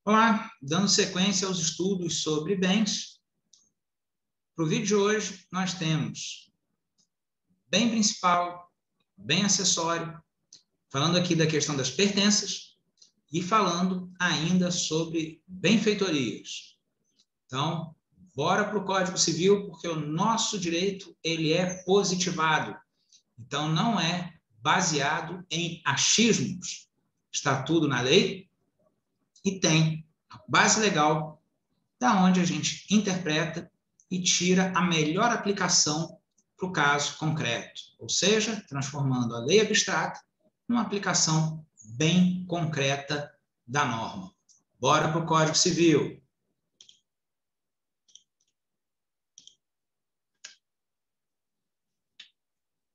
Olá, dando sequência aos estudos sobre bens. Para o vídeo de hoje, nós temos bem principal, bem acessório, falando aqui da questão das pertenças e falando ainda sobre benfeitorias. Então, bora para o Código Civil, porque o nosso direito ele é positivado. Então, não é baseado em achismos. Está tudo na lei e tem a base legal da onde a gente interpreta e tira a melhor aplicação para o caso concreto, ou seja, transformando a lei abstrata numa aplicação bem concreta da norma. Bora para o Código Civil.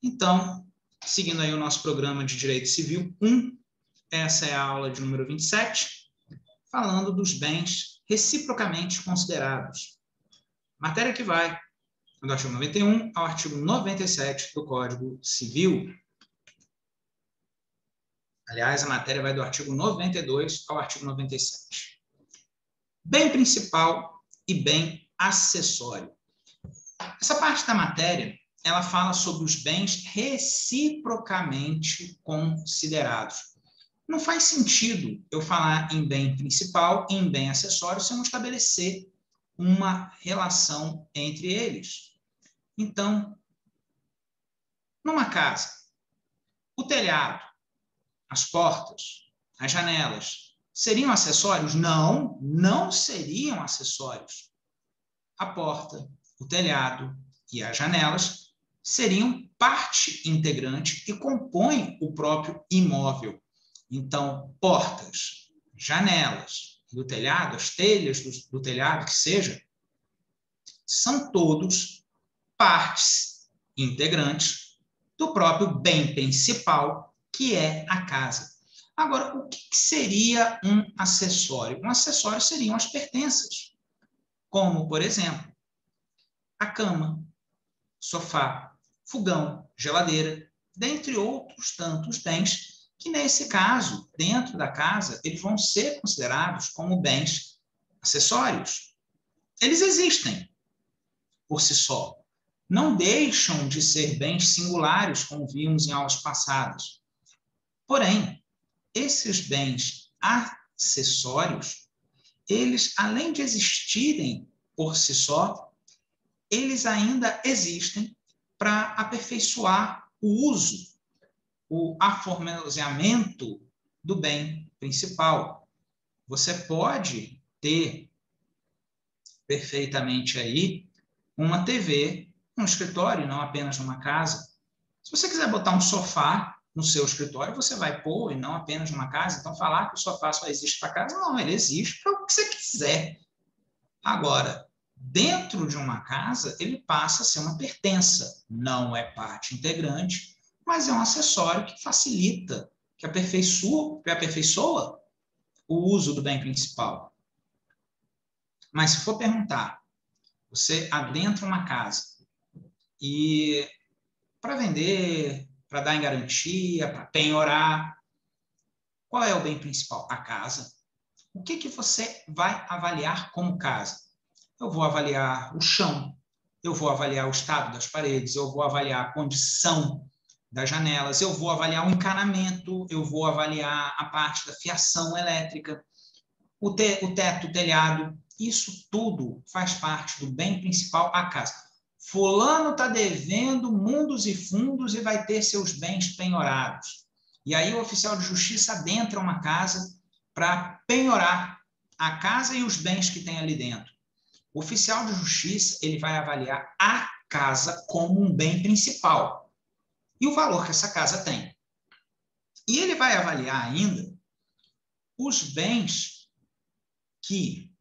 Então, seguindo aí o nosso programa de Direito Civil 1, essa é a aula de número 27, falando dos bens reciprocamente considerados. Matéria que vai do artigo 91 ao artigo 97 do Código Civil. Aliás, a matéria vai do artigo 92 ao artigo 97. Bem principal e bem acessório. Essa parte da matéria, ela fala sobre os bens reciprocamente considerados. Não faz sentido eu falar em bem principal e em bem acessório se eu não estabelecer uma relação entre eles. Então, numa casa, o telhado, as portas, as janelas, seriam acessórios? Não, não seriam acessórios. A porta, o telhado e as janelas seriam parte integrante e compõem o próprio imóvel. Então, portas, janelas do telhado, as telhas do telhado, que seja, são todos partes integrantes do próprio bem principal, que é a casa. Agora, o que seria um acessório? Um acessório seriam as pertenças, como, por exemplo, a cama, sofá, fogão, geladeira, dentre outros tantos bens que, nesse caso, dentro da casa, eles vão ser considerados como bens acessórios. Eles existem por si só. Não deixam de ser bens singulares, como vimos em aulas passadas. Porém, esses bens acessórios, eles, além de existirem por si só, eles ainda existem para aperfeiçoar o uso, o aformoseamento do bem principal. Você pode ter perfeitamente aí uma TV no escritório, não apenas numa casa. Se você quiser botar um sofá no seu escritório, você vai pôr, e não apenas numa casa. Então, falar que o sofá só existe para casa, não, ele existe para o que você quiser. Agora, dentro de uma casa, ele passa a ser uma pertença. Não é parte integrante, mas é um acessório que facilita, que aperfeiçoa o uso do bem principal. Mas se for perguntar, você adentra uma casa e para vender, para dar em garantia, para penhorar, qual é o bem principal? A casa. O que você vai avaliar como casa? Eu vou avaliar o chão, eu vou avaliar o estado das paredes, eu vou avaliar a condição das janelas, eu vou avaliar o encanamento, eu vou avaliar a parte da fiação elétrica, o teto, o telhado. Isso tudo faz parte do bem principal, a casa. Fulano está devendo mundos e fundos e vai ter seus bens penhorados. E aí o oficial de justiça adentra uma casa para penhorar a casa e os bens que tem ali dentro. O oficial de justiça ele vai avaliar a casa como um bem principal e o valor que essa casa tem. E ele vai avaliar ainda os bens que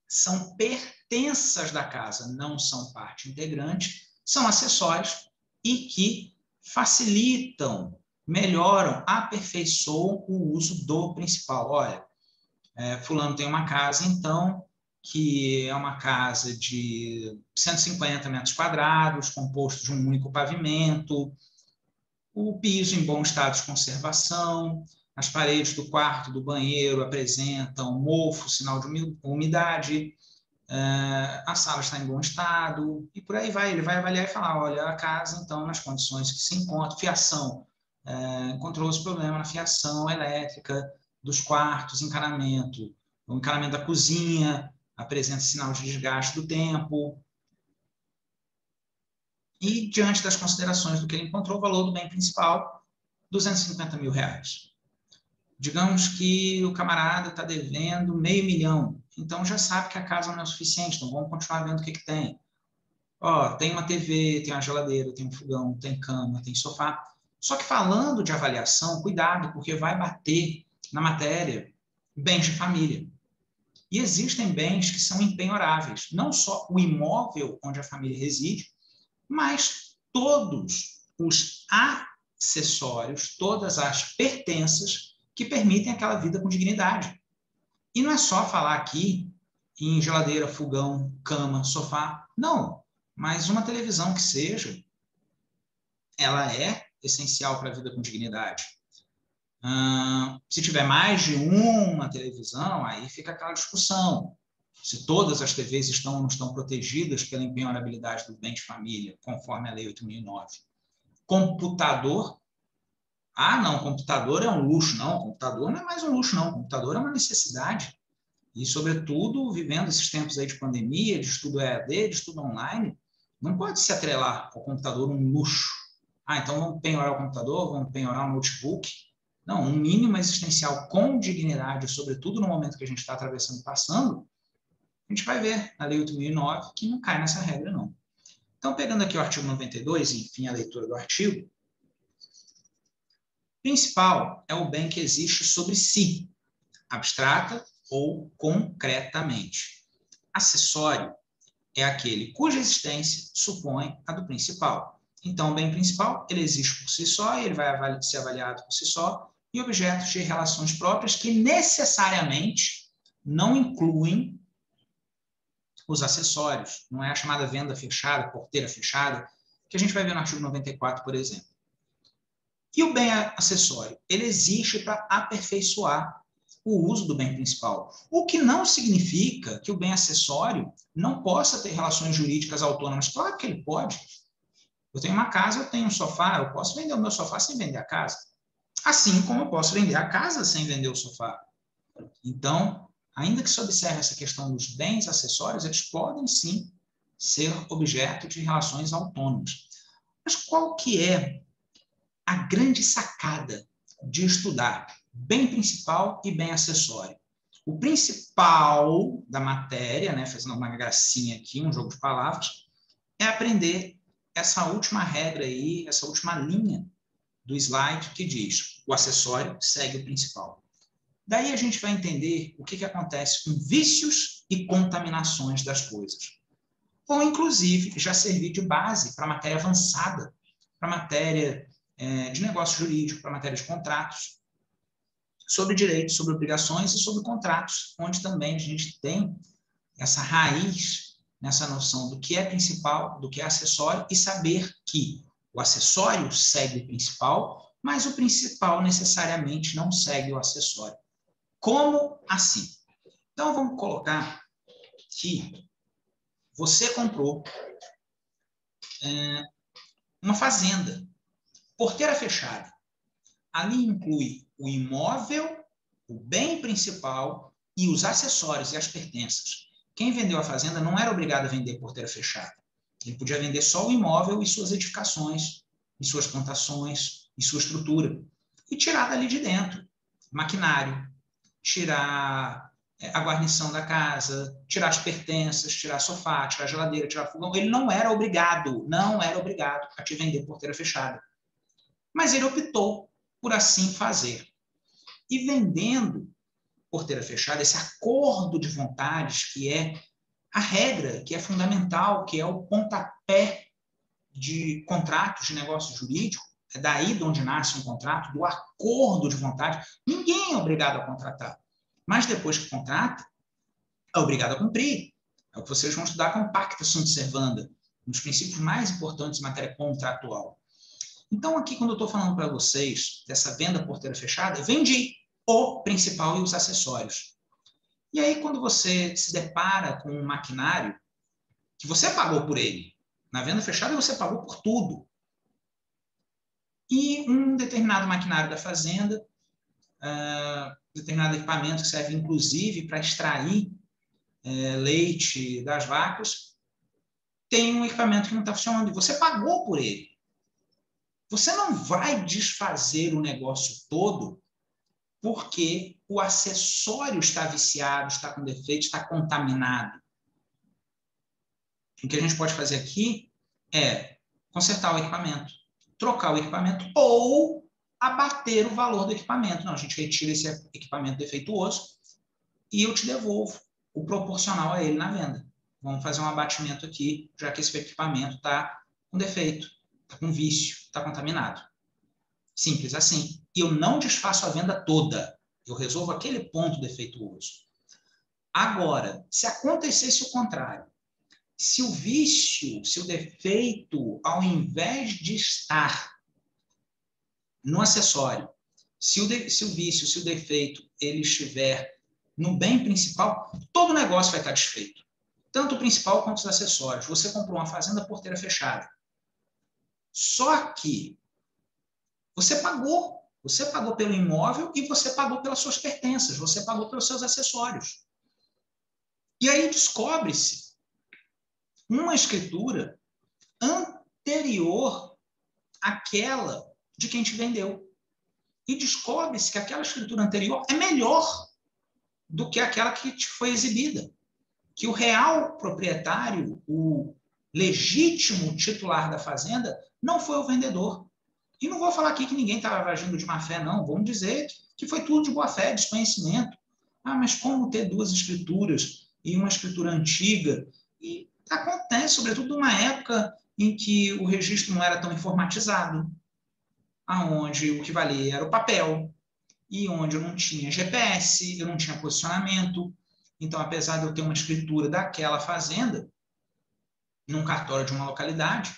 são pertenças da casa, não são parte integrante, são acessórios e que facilitam, melhoram, aperfeiçoam o uso do principal. Olha, fulano tem uma casa, então, que é uma casa de 150 metros quadrados, composto de um único pavimento, o piso em bom estado de conservação, as paredes do quarto, do banheiro apresentam mofo, sinal de umidade, a sala está em bom estado, e por aí vai. Ele vai avaliar e falar, olha, a casa, então, nas condições que se encontra, fiação, encontrou-se problema na fiação elétrica dos quartos, encanamento, o encanamento da cozinha apresenta sinal de desgaste do tempo. E, diante das considerações do que ele encontrou, o valor do bem principal, R$250 mil. Digamos que o camarada está devendo R$500 mil, então já sabe que a casa não é o suficiente, então vamos continuar vendo o que tem. Tem uma TV, tem uma geladeira, tem um fogão, tem cama, tem sofá. Só que falando de avaliação, cuidado, porque vai bater na matéria bens de família. E existem bens que são impenhoráveis, não só o imóvel onde a família reside, mas todos os acessórios, todas as pertenças que permitem aquela vida com dignidade. E não é só falar aqui em geladeira, fogão, cama, sofá, não, mas uma televisão que seja, ela é essencial para a vida com dignidade. Se tiver mais de uma televisão, aí fica aquela discussão. Se todas as TVs estão ou não estão protegidas pela impenhorabilidade do bem de família, conforme a Lei 8.009. Computador, não, computador é um luxo. Não, computador não é mais um luxo, não. Computador é uma necessidade. E, sobretudo, vivendo esses tempos aí de pandemia, de estudo EAD, de estudo online, não pode se atrelar ao computador um luxo. Então vamos penhorar o computador, vamos penhorar o notebook. Não, um mínimo existencial com dignidade, sobretudo no momento que a gente está atravessando e passando, a gente vai ver na Lei 8.009 que não cai nessa regra, não. Então, pegando aqui o artigo 92, enfim, a leitura do artigo, principal é o bem que existe sobre si, abstrata ou concretamente. Acessório é aquele cuja existência supõe a do principal. Então, o bem principal, ele existe por si só, ele vai ser avaliado por si só, e objetos de relações próprias que necessariamente não incluem os acessórios. Não é a chamada venda fechada, porteira fechada, que a gente vai ver no artigo 94, por exemplo. E o bem acessório? Ele existe para aperfeiçoar o uso do bem principal. O que não significa que o bem acessório não possa ter relações jurídicas autônomas. Claro que ele pode. Eu tenho uma casa, eu tenho um sofá, eu posso vender o meu sofá sem vender a casa. Assim como eu posso vender a casa sem vender o sofá. Então, ainda que se observe essa questão dos bens acessórios, eles podem sim ser objeto de relações autônomas. Mas qual que é a grande sacada de estudar bem principal e bem acessório? O principal da matéria, fazendo uma gracinha aqui, um jogo de palavras, é aprender essa última regra aí, essa última linha do slide que diz: o acessório segue o principal. Daí a gente vai entender o que acontece com vícios e contaminações das coisas. Ou, inclusive, já servir de base para matéria avançada, para matéria de negócio jurídico, para matéria de contratos, sobre direitos, sobre obrigações e sobre contratos, onde também a gente tem essa raiz nessa noção do que é principal, do que é acessório, e saber que o acessório segue o principal, mas o principal necessariamente não segue o acessório. Como assim? Então, vamos colocar que você comprou uma fazenda, porteira fechada. Ali inclui o imóvel, o bem principal e os acessórios e as pertenças. Quem vendeu a fazenda não era obrigado a vender porteira fechada. Ele podia vender só o imóvel e suas edificações, e suas plantações, e sua estrutura. E tirar dali de dentro maquinário, tirar a guarnição da casa, tirar as pertenças, tirar sofá, tirar geladeira, tirar fogão. Ele não era obrigado a te vender porteira fechada. Mas ele optou por assim fazer. E vendendo porteira fechada, esse acordo de vontades que é a regra, que é fundamental, que é o pontapé de contratos de negócio jurídico, é daí de onde nasce um contrato, do acordo de vontade. Ninguém é obrigado a contratar. Mas depois que contrata, é obrigado a cumprir. É o que vocês vão estudar como pacta sunt servanda, um dos princípios mais importantes em matéria contratual. Então, aqui, quando eu estou falando para vocês dessa venda porteira fechada, eu vendi o principal e os acessórios. E aí, quando você se depara com um maquinário que você pagou por ele, na venda fechada você pagou por tudo, e um determinado maquinário da fazenda, determinado equipamento que serve inclusive para extrair leite das vacas, tem um equipamento que não está funcionando e você pagou por ele. Você não vai desfazer o negócio todo porque o acessório está viciado, está com defeito, está contaminado. O que a gente pode fazer aqui é consertar o equipamento, trocar o equipamento ou abater o valor do equipamento. Não, a gente retira esse equipamento defeituoso e eu te devolvo o proporcional a ele na venda. Vamos fazer um abatimento aqui, já que esse equipamento está com defeito, está com vício, está contaminado. Simples assim. E eu não desfaço a venda toda. Eu resolvo aquele ponto defeituoso. Agora, se acontecesse o contrário, se o vício, se o defeito, ao invés de estar no acessório, se o vício, se o defeito, ele estiver no bem principal, todo o negócio vai estar desfeito. Tanto o principal quanto os acessórios. Você comprou uma fazenda porteira fechada. Só que você pagou pelo imóvel e você pagou pelas suas pertenças, você pagou pelos seus acessórios. E aí descobre-se uma escritura anterior àquela de quem te vendeu. E descobre-se que aquela escritura anterior é melhor do que aquela que te foi exibida. Que o real proprietário, o legítimo titular da fazenda, não foi o vendedor. E não vou falar aqui que ninguém estava agindo de má fé, não. Vamos dizer que foi tudo de boa fé, desconhecimento. Ah, mas como ter duas escrituras e uma escritura antiga? E acontece, sobretudo numa época em que o registro não era tão informatizado, aonde o que valia era o papel, e onde eu não tinha GPS, eu não tinha posicionamento. Então, apesar de eu ter uma escritura daquela fazenda, num cartório de uma localidade,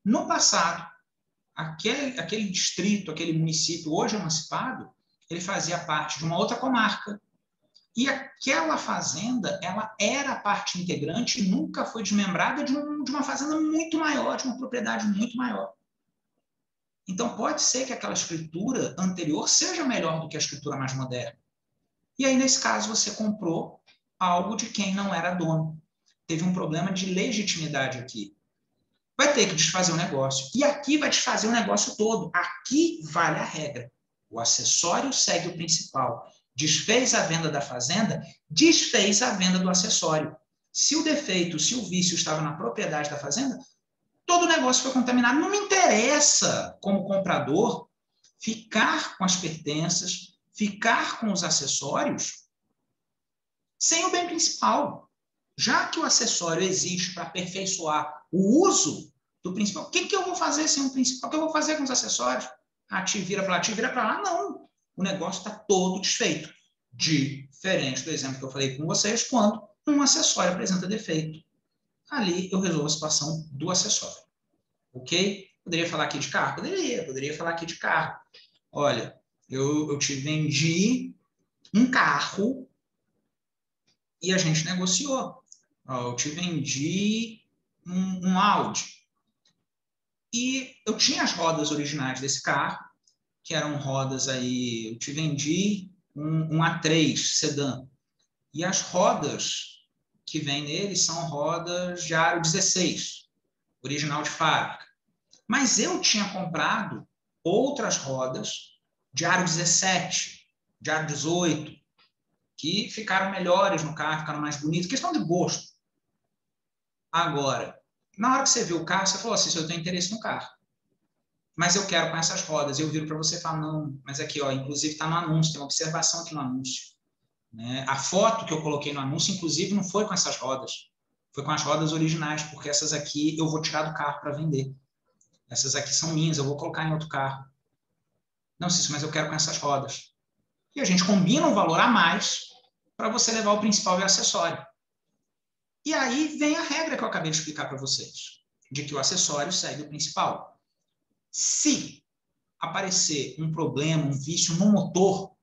no passado, aquele distrito, aquele município hoje emancipado, ele fazia parte de uma outra comarca. E aquela fazenda, ela era parte integrante e nunca foi desmembrada de uma fazenda muito maior, de uma propriedade muito maior. Então, pode ser que aquela escritura anterior seja melhor do que a escritura mais moderna. E aí, nesse caso, você comprou algo de quem não era dono. Teve um problema de legitimidade aqui. Vai ter que desfazer o negócio. E aqui vai desfazer o negócio todo. Aqui vale a regra. O acessório segue o principal. Desfez a venda da fazenda, desfez a venda do acessório. Se o defeito, se o vício estava na propriedade da fazenda, todo o negócio foi contaminado. Não me interessa, como comprador, ficar com as pertenças, ficar com os acessórios sem o bem principal. Já que o acessório existe para aperfeiçoar o uso do principal, o que eu vou fazer sem o principal? O que eu vou fazer com os acessórios? Ah, te vira para lá, te vira para lá. Não. O negócio está todo desfeito. Diferente do exemplo que eu falei com vocês, quando um acessório apresenta defeito. Ali eu resolvo a situação do acessório. Ok? Poderia falar aqui de carro? Poderia falar aqui de carro. Olha, eu te vendi um carro e a gente negociou. Eu te vendi um Audi. E eu tinha as rodas originais desse carro, que eram rodas aí, eu te vendi um A3 sedã. E as rodas que vem nele são rodas de aro 16, original de fábrica. Mas eu tinha comprado outras rodas de aro 17, de aro 18, que ficaram melhores no carro, ficaram mais bonitas. Questão de gosto. Agora, na hora que você viu o carro, você falou assim, eu tenho interesse no carro. Mas eu quero com essas rodas. Eu viro para você e falo, não, mas aqui, ó, inclusive está no anúncio, tem uma observação aqui no anúncio. Né? A foto que eu coloquei no anúncio, inclusive, não foi com essas rodas. Foi com as rodas originais, porque essas aqui eu vou tirar do carro para vender. Essas aqui são minhas, eu vou colocar em outro carro. Não, Cício, mas eu quero com essas rodas. E a gente combina um valor a mais para você levar o principal e o acessório. E aí vem a regra que eu acabei de explicar para vocês, de que o acessório segue o principal. Se aparecer um problema, um vício no motor,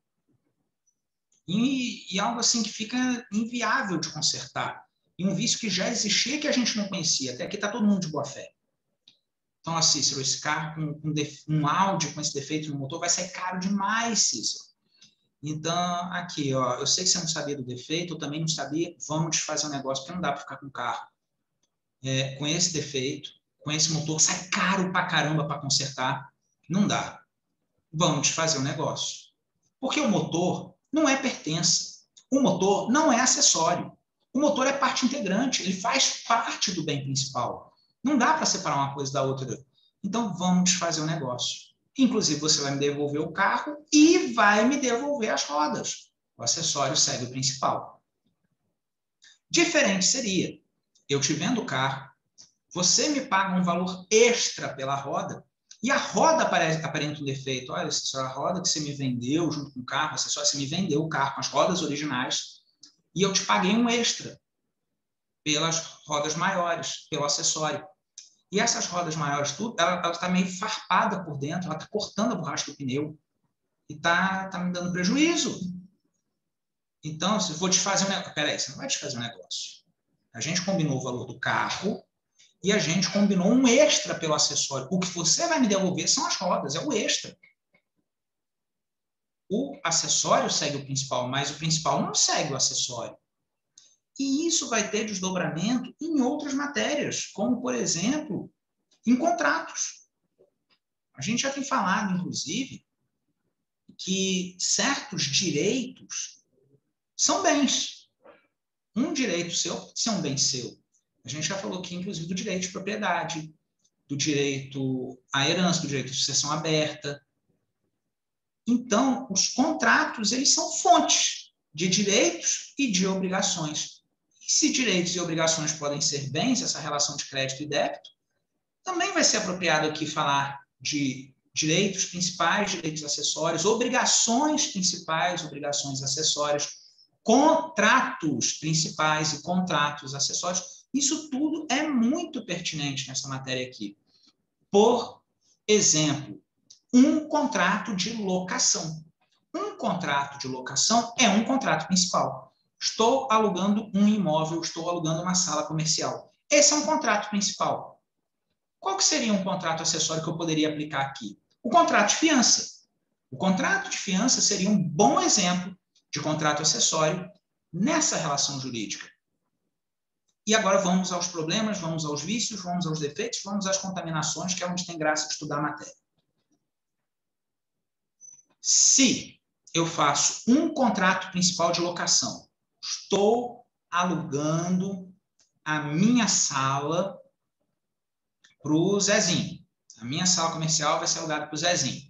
e algo assim que fica inviável de consertar. E um vício que já existia que a gente não conhecia. Até aqui está todo mundo de boa fé. Então, Cícero, esse carro com um Audi com esse defeito no motor vai sair caro demais, Cícero. Então, aqui, ó, eu sei que você não sabia do defeito, eu também não sabia, vamos desfazer o negócio, porque não dá para ficar com o carro com esse defeito, com esse motor, sai caro pra caramba para consertar, não dá. Vamos desfazer o negócio. Porque o motor não é pertença, o motor não é acessório, o motor é parte integrante, ele faz parte do bem principal. Não dá para separar uma coisa da outra. Então, vamos desfazer o negócio. Inclusive, você vai me devolver o carro e vai me devolver as rodas. O acessório segue o principal. Diferente seria, eu te vendo o carro, você me paga um valor extra pela roda e a roda aparenta um defeito. Olha, essa é a roda que você me vendeu junto com o carro, acessório, você me vendeu o carro com as rodas originais e eu te paguei um extra pelas rodas maiores, pelo acessório. E essas rodas maiores, tudo, ela está meio farpada por dentro, ela está cortando a borracha do pneu e está me dando prejuízo. Então, se eu vou desfazer um negócio... Peraí, você não vai desfazer um negócio. A gente combinou o valor do carro e a gente combinou um extra pelo acessório. O que você vai me devolver são as rodas, é o extra. O acessório segue o principal, mas o principal não segue o acessório. E isso vai ter desdobramento em outras matérias, como, por exemplo, em contratos. A gente já tem falado, inclusive, que certos direitos são bens. Um direito seu pode ser um bem seu. A gente já falou aqui, inclusive, do direito de propriedade, do direito à herança, do direito de sucessão aberta. Então, os contratos, eles são fontes de direitos e de obrigações. E se direitos e obrigações podem ser bens, essa relação de crédito e débito, também vai ser apropriado aqui falar de direitos principais, direitos acessórios, obrigações principais, obrigações acessórias, contratos principais e contratos acessórios. Isso tudo é muito pertinente nessa matéria aqui. Por exemplo, um contrato de locação. Um contrato de locação é um contrato principal. Estou alugando um imóvel, estou alugando uma sala comercial. Esse é um contrato principal. Qual que seria um contrato acessório que eu poderia aplicar aqui? O contrato de fiança. O contrato de fiança seria um bom exemplo de contrato acessório nessa relação jurídica. E agora vamos aos problemas, vamos aos vícios, vamos aos defeitos, vamos às contaminações, que é onde tem graça de estudar a matéria. Se eu faço um contrato principal de locação, estou alugando a minha sala para o Zezinho. A minha sala comercial vai ser alugada para o Zezinho.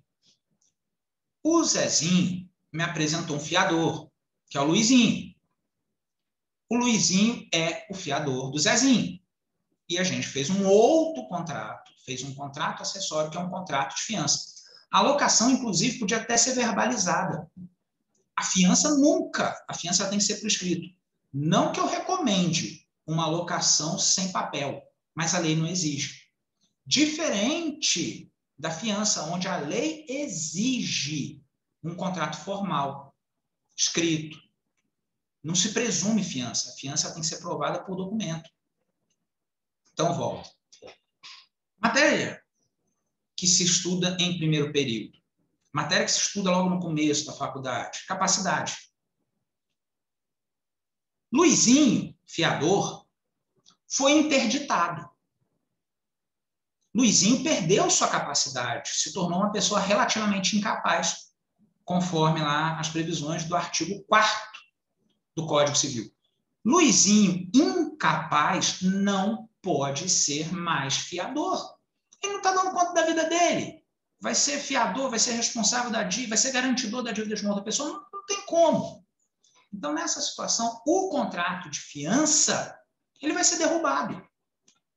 O Zezinho me apresentou um fiador, que é o Luizinho. O Luizinho é o fiador do Zezinho. E a gente fez um outro contrato, fez um contrato acessório, que é um contrato de fiança. A locação, inclusive, podia até ser verbalizada. A fiança nunca, a fiança tem que ser por escrito. Não que eu recomende uma locação sem papel, mas a lei não exige. Diferente da fiança, onde a lei exige um contrato formal, escrito. Não se presume fiança. A fiança tem que ser provada por documento. Então, volta. Matéria que se estuda em primeiro período. Matéria que se estuda logo no começo da faculdade. Capacidade. Luizinho, fiador, foi interditado. Luizinho perdeu sua capacidade, se tornou uma pessoa relativamente incapaz, conforme lá as previsões do artigo 4º do Código Civil. Luizinho, incapaz, não pode ser mais fiador. Ele não está dando conta da vida dele. Vai ser fiador, vai ser responsável da dívida, vai ser garantidor da dívida de uma outra pessoa, não tem como. Então, nessa situação, o contrato de fiança ele vai ser derrubado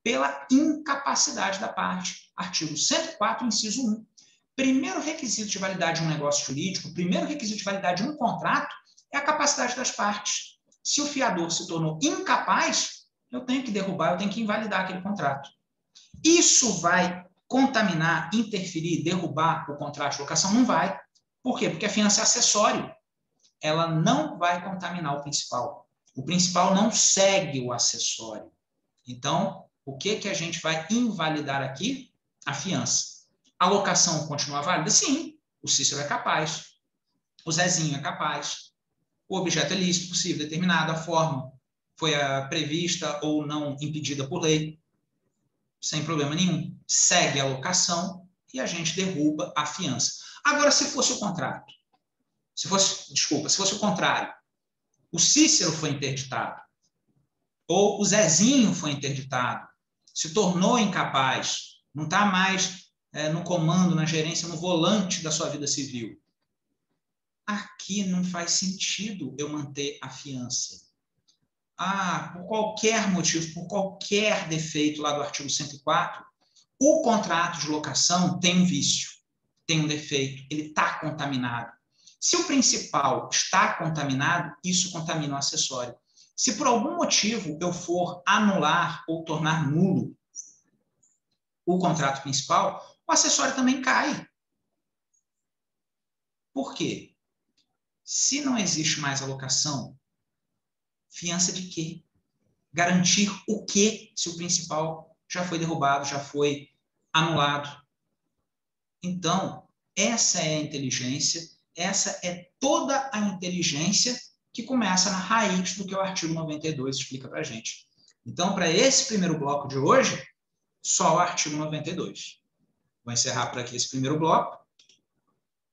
pela incapacidade da parte. Artigo 104, inciso 1. Primeiro requisito de validade de um negócio jurídico, primeiro requisito de validade de um contrato é a capacidade das partes. Se o fiador se tornou incapaz, eu tenho que derrubar, eu tenho que invalidar aquele contrato. Isso vai contaminar, interferir, derrubar o contrato de locação? Não vai. Por quê? Porque a fiança é acessório. Ela não vai contaminar o principal. O principal não segue o acessório. Então, o que a gente vai invalidar aqui? A fiança. A locação continua válida? Sim. O Cícero é capaz. O Zezinho é capaz. O objeto é lícito, possível, determinado, a forma foi prevista ou não impedida por lei, sem problema nenhum. Segue a locação e a gente derruba a fiança. Agora, se fosse o contrato, se fosse o contrário, o Cícero foi interditado, ou o Zezinho foi interditado, se tornou incapaz, não está mais no comando, na gerência, no volante da sua vida civil. Aqui não faz sentido eu manter a fiança. Por qualquer motivo, por qualquer defeito lá do artigo 104, o contrato de locação tem um vício, tem um defeito, ele está contaminado. Se o principal está contaminado, isso contamina o acessório. Se por algum motivo eu for anular ou tornar nulo o contrato principal, o acessório também cai. Por quê? Se não existe mais a locação, fiança de quê? Garantir o quê se o principal já foi derrubado, já foi anulado? Então, essa é a inteligência, essa é toda a inteligência que começa na raiz do que o artigo 92 explica para a gente. Então, para esse primeiro bloco de hoje, só o artigo 92. Vou encerrar por aqui esse primeiro bloco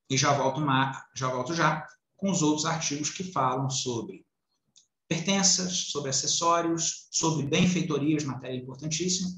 e já volto com os outros artigos que falam sobre pertenças, sobre acessórios, sobre benfeitorias, matéria importantíssima.